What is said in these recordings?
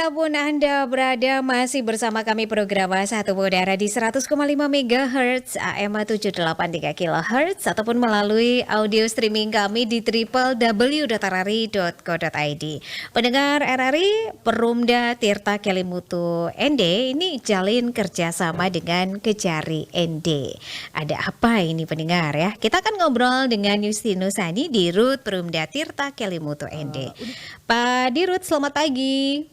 Dimanapun Anda berada, masih bersama kami program Satu Udara di 100,5 MHz AM 783 kHz ataupun melalui audio streaming kami di www.rri.co.id. Pendengar RRI, Perumda Tirta Kelimutu ND ini jalin kerjasama dengan Kejari ND. Ada apa ini pendengar ya? Kita akan ngobrol dengan Justinus Sani di Rut Perumda Tirta Kelimutu ND. Pak Dirut, selamat pagi.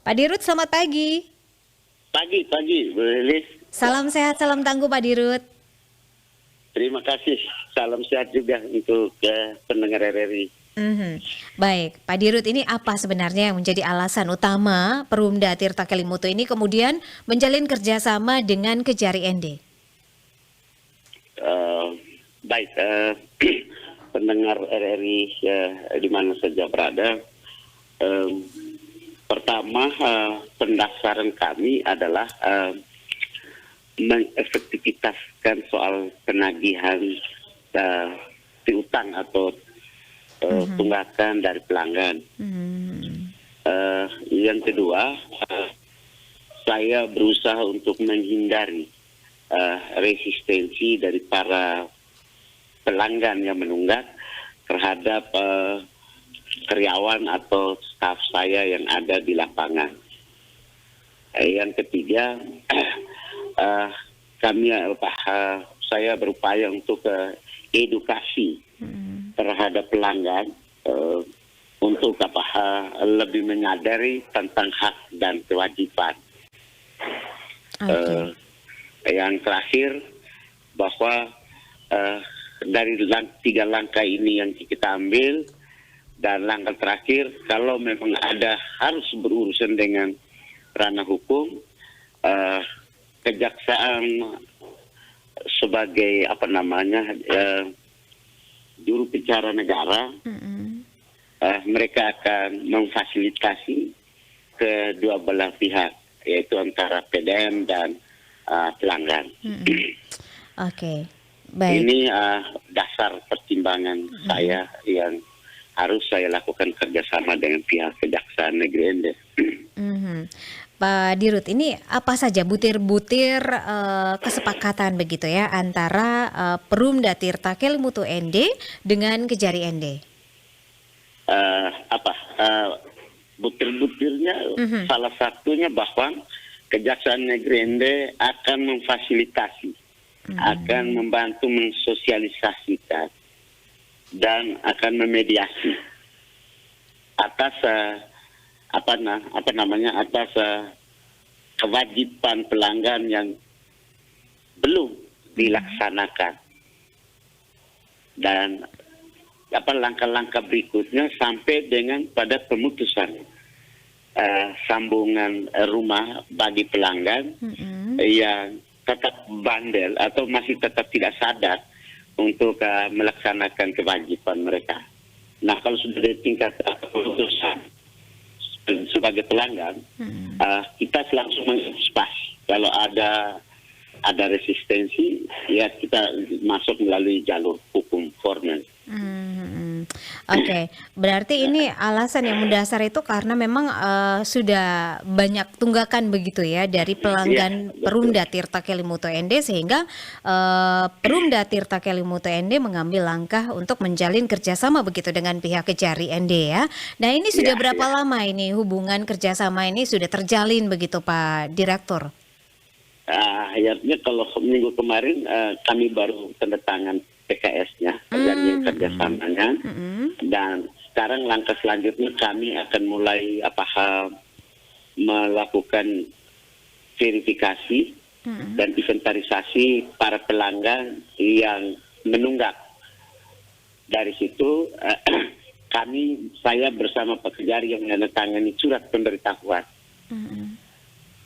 Pak Dirut, selamat pagi. Pagi, Bu Lilis. Salam sehat, salam tangguh Pak Dirut. Terima kasih. Salam sehat juga untuk pendengar RRI. Baik, Pak Dirut, ini apa sebenarnya yang menjadi alasan utama Perumda Tirta Kelimutu ini kemudian menjalin kerjasama dengan Kejari ND? Baik, pendengar RRI di mana saja berada. Pertama, pendasaran kami adalah mengefektivitaskan soal penagihan piutang atau tunggakan dari pelanggan. Yang kedua, saya berusaha untuk menghindari resistensi dari para pelanggan yang menunggak terhadap karyawan atau staf saya yang ada di lapangan. Yang ketiga, saya berupaya untuk edukasi terhadap pelanggan untuk lebih menyadari tentang hak dan kewajiban. Yang terakhir, bahwa dari 3 langkah ini yang kita ambil, dan langkah terakhir, kalau memang ada harus berurusan dengan ranah hukum, kejaksaan sebagai juru bicara negara, mereka akan memfasilitasi kedua belah pihak, yaitu antara PDM dan pelanggan. Oke, baik. Ini dasar pertimbangan saya yang harus saya lakukan kerjasama dengan pihak Kejaksaan Negeri Ende. Pak Dirut, ini apa saja butir-butir kesepakatan begitu ya antara Perumda Tirta Kelimutu ND dengan Kejari ND? Butir-butirnya salah satunya bahwa Kejaksaan Negeri Ende akan memfasilitasi, akan membantu mensosialisasikan dan akan memediasi atas kewajiban pelanggan yang belum dilaksanakan, dan langkah-langkah berikutnya sampai dengan pada pemutusan sambungan rumah bagi pelanggan yang tetap bandel atau masih tetap tidak sadar untuk melaksanakan kewajiban mereka. Nah, kalau sudah di tingkat keputusan sebagai pelanggan, kita langsung mengantisipasi. Kalau ada resistensi, ya kita masuk melalui jalur hukum formal. Oke, berarti ini alasan yang mendasar itu karena memang sudah banyak tunggakan begitu ya dari pelanggan Perumda Tirta Kelimutu ND, sehingga Perumda Tirta Kelimutu ND mengambil langkah untuk menjalin kerjasama begitu dengan pihak Kejari ND ya. Nah, ini sudah berapa lama ini hubungan kerjasama ini sudah terjalin begitu Pak Direktur? Akhirnya kalau minggu kemarin kami baru tanda tangan PKS-nya, perjanjian kerjasamanya, dan sekarang langkah selanjutnya kami akan mulai melakukan verifikasi dan inventarisasi para pelanggan yang menunggak. Dari situ saya bersama Pak Kejari yang menandatangani surat pemberitahuan.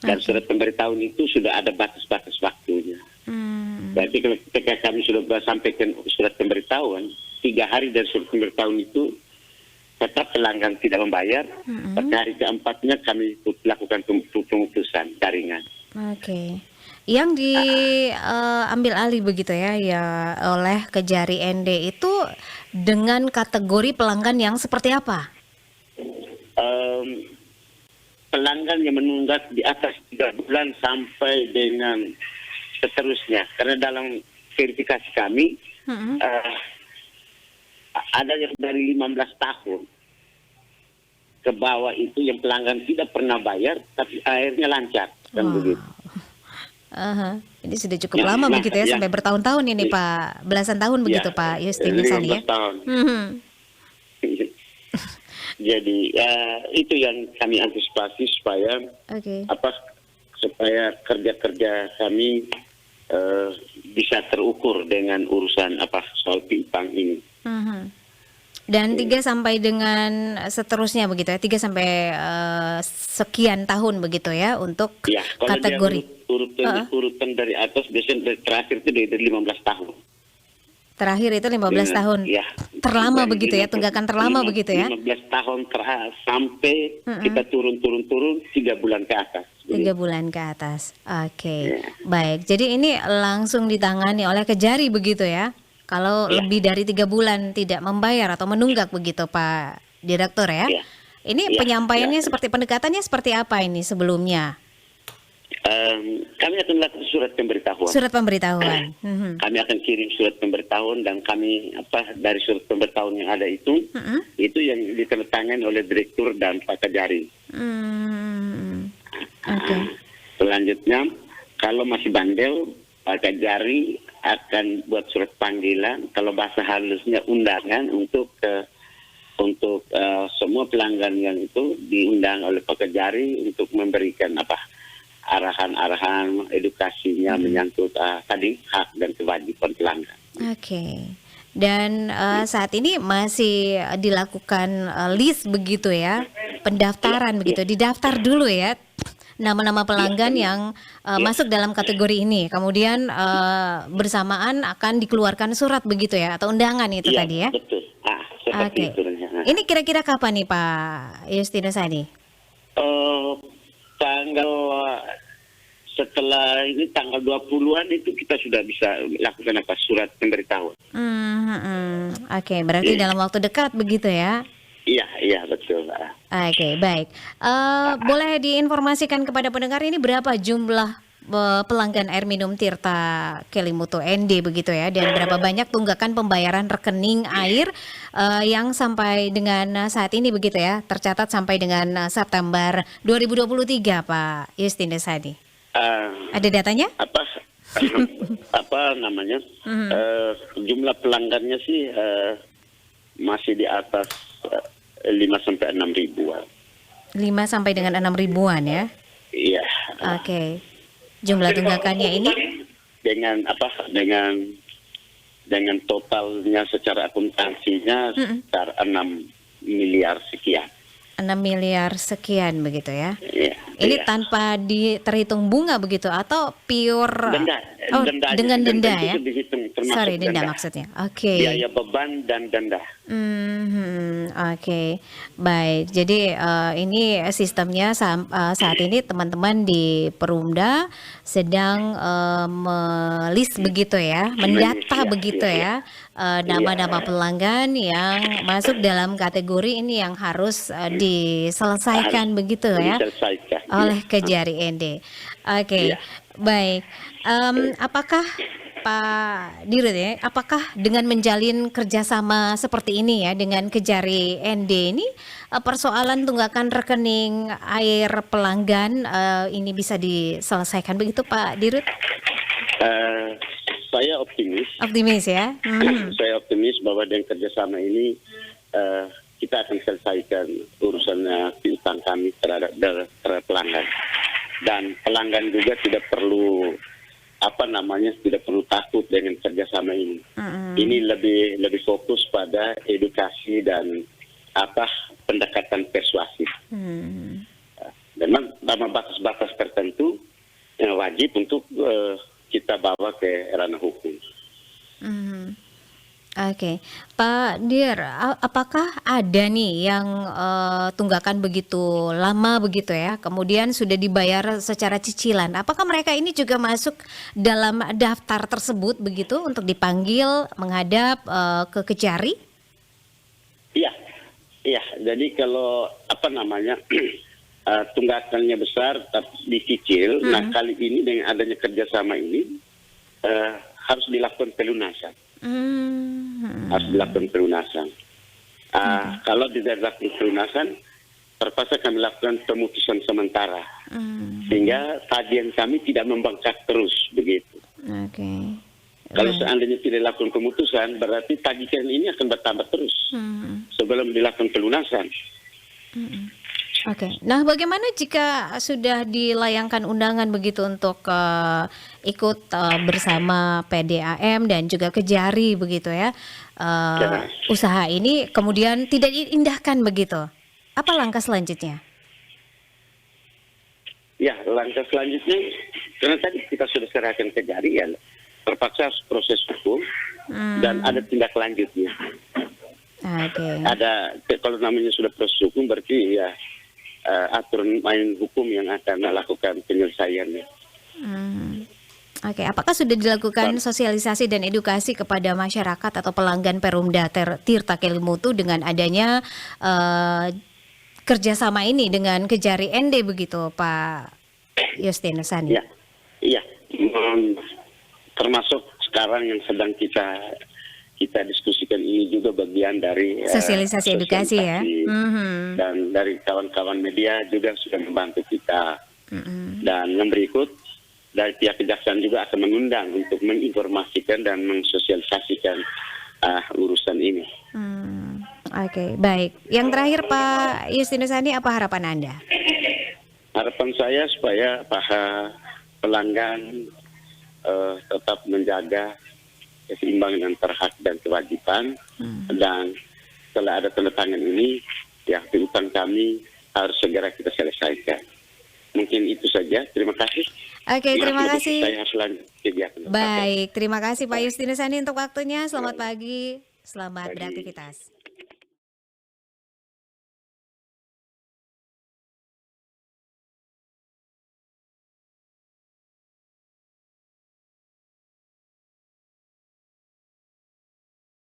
Dan surat pemberitahuan itu sudah ada batas-batas waktunya. Berarti ketika kami sudah sampaikan surat pemberitahuan, 3 hari dari surat pemberitahuan itu tetap pelanggan tidak membayar, pada hari keempatnya kami lakukan pemutusan jaringan. Oke. Yang diambil alih begitu ya oleh Kejari ND itu dengan kategori pelanggan yang seperti apa? pelanggan yang menunggak di atas 3 bulan sampai dengan seterusnya. Karena dalam verifikasi kami ada yang dari 15 tahun ke bawah itu yang pelanggan tidak pernah bayar tapi akhirnya lancar kan Wow. begitu. Ini sudah cukup lama begitu ya, sampai bertahun-tahun ini Pak, belasan tahun begitu Pak Justinus tadi ya. 15 tahun. Mhm. Jadi itu yang kami antisipasi supaya Oke. supaya kerja-kerja kami bisa terukur dengan urusan soal piutang ini. Mhm. Dan 3 sampai dengan seterusnya begitu ya, 3 sampai sekian tahun begitu ya untuk Ya, kalau kategori. dia urutan dari atas biasanya terakhir itu dari 15 tahun. Terakhir itu 15 tahun. Ya, Terlama dari begitu ya, 15 tunggakan terlama begitu ya. 15 tahun sampai kita turun 3 bulan ke atas. 3 bulan ke atas. Oke. Ya. Baik. Jadi ini langsung ditangani oleh Kejari begitu ya. Kalau Ya. lebih dari 3 bulan tidak membayar atau menunggak begitu Pak Direktur ya. Ya. Ini Ya. penyampaiannya Ya. pendekatannya seperti apa ini sebelumnya? Kami akan lakukan surat pemberitahuan. Surat pemberitahuan. Mhm. Kami akan kirim surat pemberitahuan dan kami dari surat pemberitahuan yang ada itu yang ditandatangani oleh direktur dan Pak Kejari. Oke. Selanjutnya kalau masih bandel Pak Kejari akan buat surat panggilan, kalau bahasa halusnya undangan untuk semua pelanggan yang itu diundang oleh Pak Kejari untuk memberikan arahan-arahan edukasinya menyangkut tadi hak dan kewajiban pelanggan. Oke. Dan saat ini masih dilakukan list begitu ya, pendaftaran begitu, didaftar dulu ya nama-nama pelanggan yang masuk dalam kategori ini. Kemudian bersamaan akan dikeluarkan surat begitu ya, atau undangan itu Iya, tadi ya. betul. Seperti Oke. itu. Ini kira-kira kapan nih Pak Justinus Hadi? Tanggal setelah ini tanggal 20-an itu kita sudah bisa lakukan surat pemberitahuan. Oke, berarti dalam waktu dekat begitu ya. Iya betul. Oke, baik. Boleh diinformasikan kepada pendengar ini berapa jumlah pelanggan air minum Tirta Kelimutu ND begitu ya, dan berapa banyak tunggakan pembayaran rekening air yang sampai dengan saat ini begitu ya, tercatat sampai dengan September 2023 Pak Justinus Hadi. Ada datanya? Jumlah pelanggannya sih masih di atas 5 sampai 6 ribuan. 5 sampai dengan 6 ribuan ya. Iya. Oke. Jumlah tunggakannya ini dengan totalnya secara akuntansinya sekitar 6 miliar sekian. 6 miliar sekian begitu ya. Iya. Ini iya. tanpa terhitung bunga begitu atau pure Denda. dengan denda itu ya? dihitung termasuk Sorry, denda maksudnya. Oke. Biaya beban dan denda. Oke. Baik. Jadi ini sistemnya saat ini teman-teman di Perumda sedang melis begitu ya, mendata begitu ya, nama-nama pelanggan yang masuk dalam kategori ini yang harus diselesaikan begitu ya Diselesaikan. oleh Kejari ND. Oke, Iya. baik. Apakah Pak Dirut ya, apakah dengan menjalin kerjasama seperti ini ya dengan Kejari ND ini persoalan tunggakan rekening air pelanggan ini bisa diselesaikan begitu Pak Dirut? Saya optimis. Optimis ya? Saya optimis bahwa dengan kerjasama ini kita akan selesaikan urusan piutang kami terhadap pelanggan. Dan pelanggan juga tidak perlu tidak perlu takut dengan kerjasama ini. Ini lebih fokus pada edukasi dan pendekatan persuasif. Memang dalam batas-batas tertentu yang wajib untuk kita bawa ke ranah hukum. Oke, Pak Dir, apakah ada nih yang tunggakan begitu lama begitu ya, kemudian sudah dibayar secara cicilan? Apakah mereka ini juga masuk dalam daftar tersebut begitu untuk dipanggil menghadap ke Kejari? Iya. Jadi kalau apa namanya tunggakannya besar tapi dicicil. Nah kali ini dengan adanya kerjasama ini harus dilakukan pelunasan. Harus dilakukan pelunasan. Kalau tidak dilakukan pelunasan, terpaksa kami lakukan pemutusan sementara, sehingga tagihan kami tidak membengkak terus begitu. Kalau seandainya tidak dilakukan pemutusan, berarti tagihan ini akan bertambah terus sebelum dilakukan pelunasan. Nah, bagaimana jika sudah dilayangkan undangan begitu untuk ikut bersama PDAM dan juga Kejari begitu ya, usaha ini kemudian tidak diindahkan begitu? Apa langkah selanjutnya? Ya, langkah selanjutnya, karena tadi kita sudah serahkan Kejari ya, terpaksa proses hukum dan ada tindak lanjutnya. Ada, kalau namanya sudah proses hukum berarti ya aturan main hukum yang akan melakukan penyelesaiannya. Apakah sudah dilakukan sosialisasi dan edukasi kepada masyarakat atau pelanggan Perumda Tirta Kelimutu dengan adanya kerjasama ini dengan Kejari ND begitu, Pak Justinus Sani? Iya, termasuk sekarang yang sedang kita diskusikan ini juga bagian dari sosialisasi edukasi ya, dan dari kawan-kawan media juga sudah membantu kita. Dan yang berikut dari pihak kejaksaan juga akan mengundang untuk menginformasikan dan mensosialisasikan urusan ini. Baik. Yang terakhir Pak Justinus Sani, apa harapan Anda? Harapan saya supaya para pelanggan tetap menjaga keseimbangan antara hak dan kewajiban, dan setelah ada tanda tangan ini, ya piutang kami harus segera kita selesaikan. Mungkin itu saja. Terima kasih. Terima kasih. Saya harus lanjut kegiatan. Baik, terima kasih Pak Justinus Sani untuk waktunya. Selamat pagi, selamat beraktivitas.